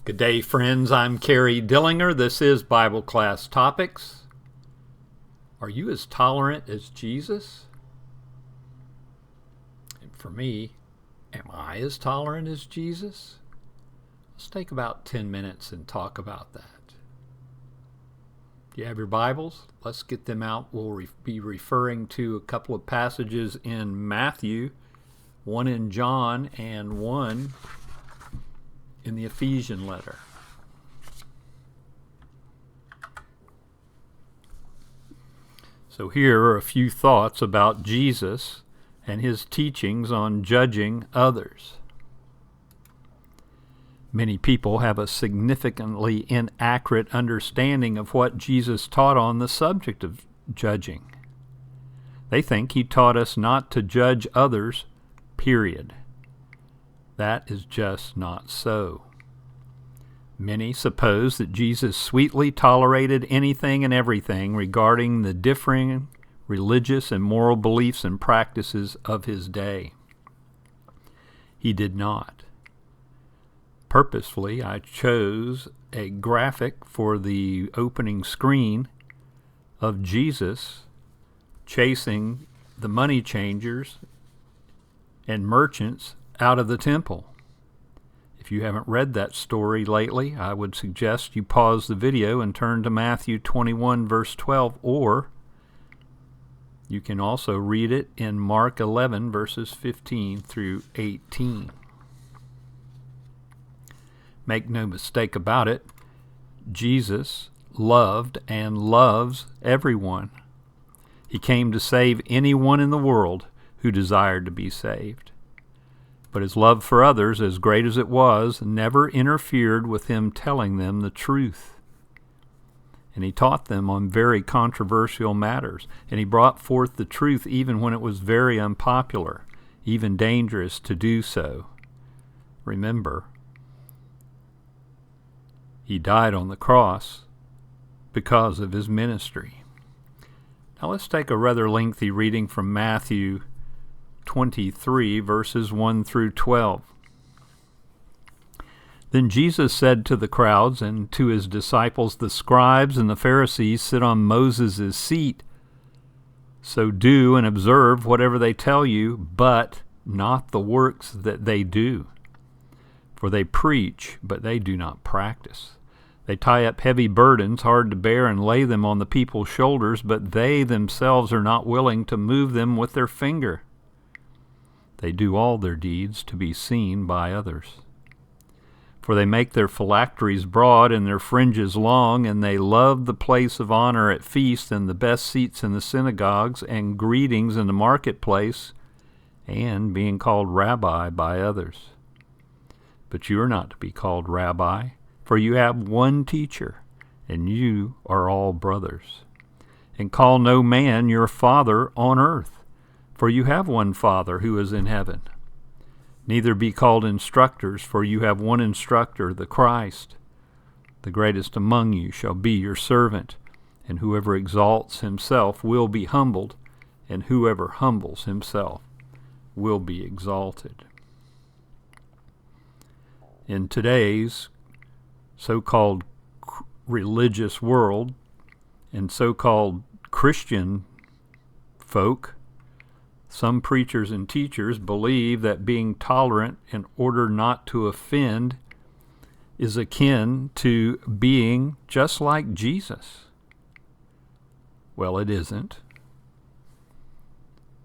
Good day, friends. I'm Kerry Dillinger. This is Bible Class Topics. Are you as tolerant as Jesus? And for me, am I as tolerant as Jesus? Let's take about 10 minutes and talk about that. Do you have your Bibles? Let's get them out. We'll be referring to a couple of passages in Matthew, one in John, and one in the Ephesian letter. So here are a few thoughts about Jesus and his teachings on judging others. Many people have a significantly inaccurate understanding of what Jesus taught on the subject of judging. They think he taught us not to judge others, period. That is just not so. Many suppose that Jesus sweetly tolerated anything and everything regarding the differing religious and moral beliefs and practices of his day. He did not. Purposefully, I chose a graphic for the opening screen of Jesus chasing the money changers and merchants out of the temple. If you haven't read that story lately, I would suggest you pause the video and turn to Matthew 21, verse 12, or you can also read it in Mark 11, verses 15 through 18. Make no mistake about it, Jesus loved and loves everyone. He came to save anyone in the world who desired to be saved. But his love for others, as great as it was, never interfered with him telling them the truth. And he taught them on very controversial matters, and he brought forth the truth even when it was very unpopular, even dangerous to do so. Remember, he died on the cross because of his ministry. Now let's take a rather lengthy reading from Matthew 23, verses 1 through 12. Then Jesus said to the crowds and to his disciples, "The scribes and the Pharisees sit on Moses' seat. So do and observe whatever they tell you, but not the works that they do. For they preach, but they do not practice. They tie up heavy burdens hard to bear and lay them on the people's shoulders, but they themselves are not willing to move them with their finger. They do all their deeds to be seen by others. For they make their phylacteries broad and their fringes long, and they love the place of honor at feasts and the best seats in the synagogues and greetings in the marketplace, and being called rabbi by others. But you are not to be called rabbi, for you have one teacher, and you are all brothers. And call no man your father on earth, for you have one Father who is in heaven. Neither be called instructors, for you have one instructor, the Christ. The greatest among you shall be your servant, and whoever exalts himself will be humbled, and whoever humbles himself will be exalted." In today's so-called religious world and so-called Christian folk, some preachers and teachers believe that being tolerant in order not to offend is akin to being just like Jesus. Well, it isn't.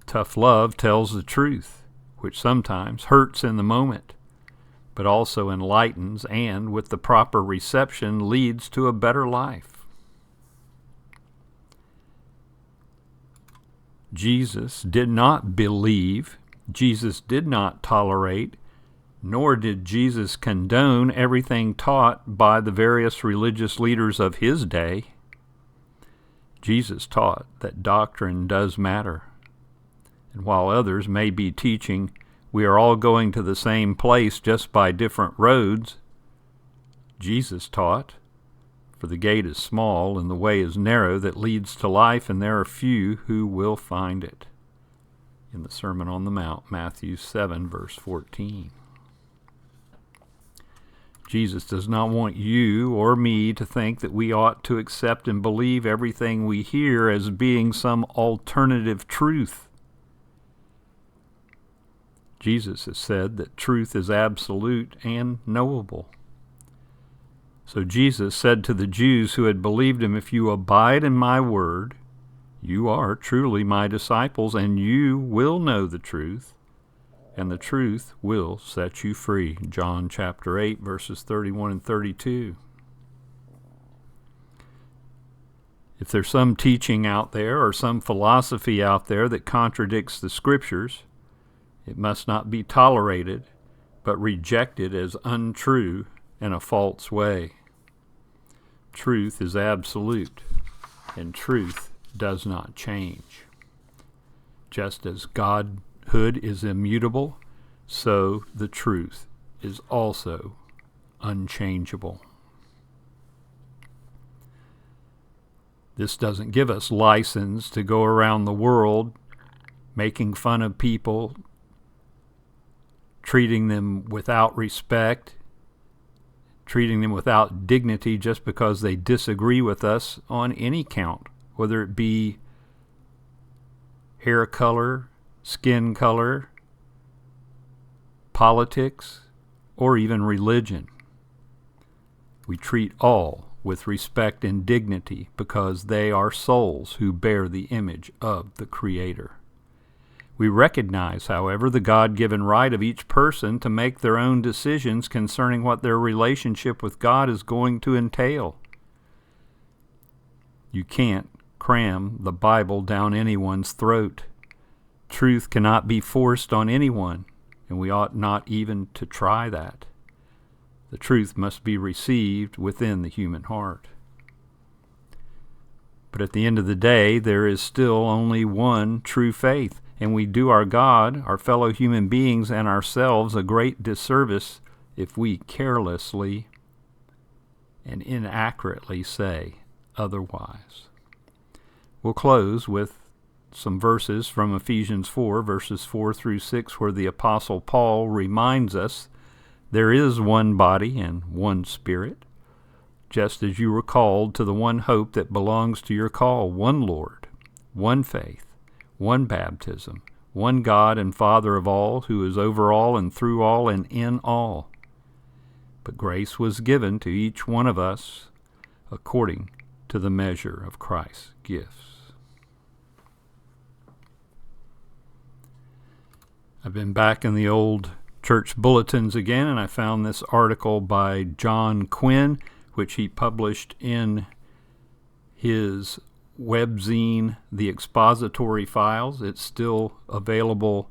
Tough love tells the truth, which sometimes hurts in the moment, but also enlightens and, with the proper reception, leads to a better life. Jesus did not believe, Jesus did not tolerate, nor did Jesus condone everything taught by the various religious leaders of his day. Jesus taught that doctrine does matter. And while others may be teaching we are all going to the same place just by different roads, Jesus taught, "For the gate is small and the way is narrow that leads to life, and there are few who will find it." In the Sermon on the Mount, Matthew 7, verse 14. Jesus does not want you or me to think that we ought to accept and believe everything we hear as being some alternative truth. Jesus has said that truth is absolute and knowable. So Jesus said to the Jews who had believed him, "If you abide in my word, you are truly my disciples, and you will know the truth, and the truth will set you free." John chapter 8, verses 31 and 32. If there's some teaching out there or some philosophy out there that contradicts the Scriptures, it must not be tolerated, but rejected as untrue and a false way. Truth is absolute, and truth does not change. Just as Godhood is immutable, so the truth is also unchangeable. This doesn't give us license to go around the world making fun of people, treating them without respect, treating them without dignity just because they disagree with us on any count, whether it be hair color, skin color, politics, or even religion. We treat all with respect and dignity because they are souls who bear the image of the Creator. We recognize, however, the God-given right of each person to make their own decisions concerning what their relationship with God is going to entail. You can't cram the Bible down anyone's throat. Truth cannot be forced on anyone, and we ought not even to try that. The truth must be received within the human heart. But at the end of the day, there is still only one true faith, and we do our God, our fellow human beings, and ourselves a great disservice if we carelessly and inaccurately say otherwise. We'll close with some verses from Ephesians 4, verses 4 through 6, where the Apostle Paul reminds us there is one body and one Spirit, just as you were called to the one hope that belongs to your call, one Lord, one faith, one baptism, one God and Father of all, who is over all and through all and in all. But grace was given to each one of us according to the measure of Christ's gifts. I've been back in the old church bulletins again, and I found this article by Jon Quinn, which he published in his webzine, The Expository Files. It's still available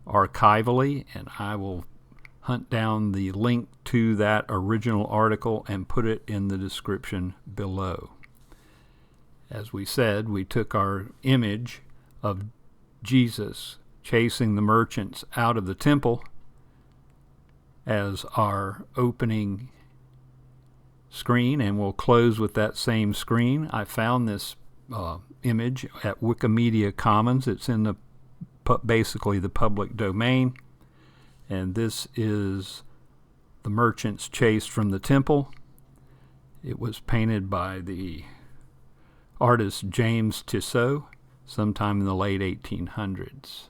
archivally, and I will hunt down the link to that original article and put it in the description below. As we said, we took our image of Jesus chasing the merchants out of the temple as our opening screen, and we'll close with that same screen. I found this image at Wikimedia Commons. It's in the basically the public domain, and this is the merchants chased from the temple. It was painted by the artist James Tissot sometime in the late 1800s.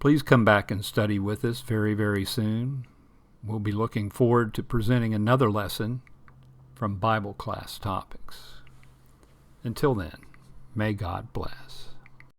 Please come back and study with us very, very soon. We'll be looking forward to presenting another lesson from Bible class topics. Until then, may God bless.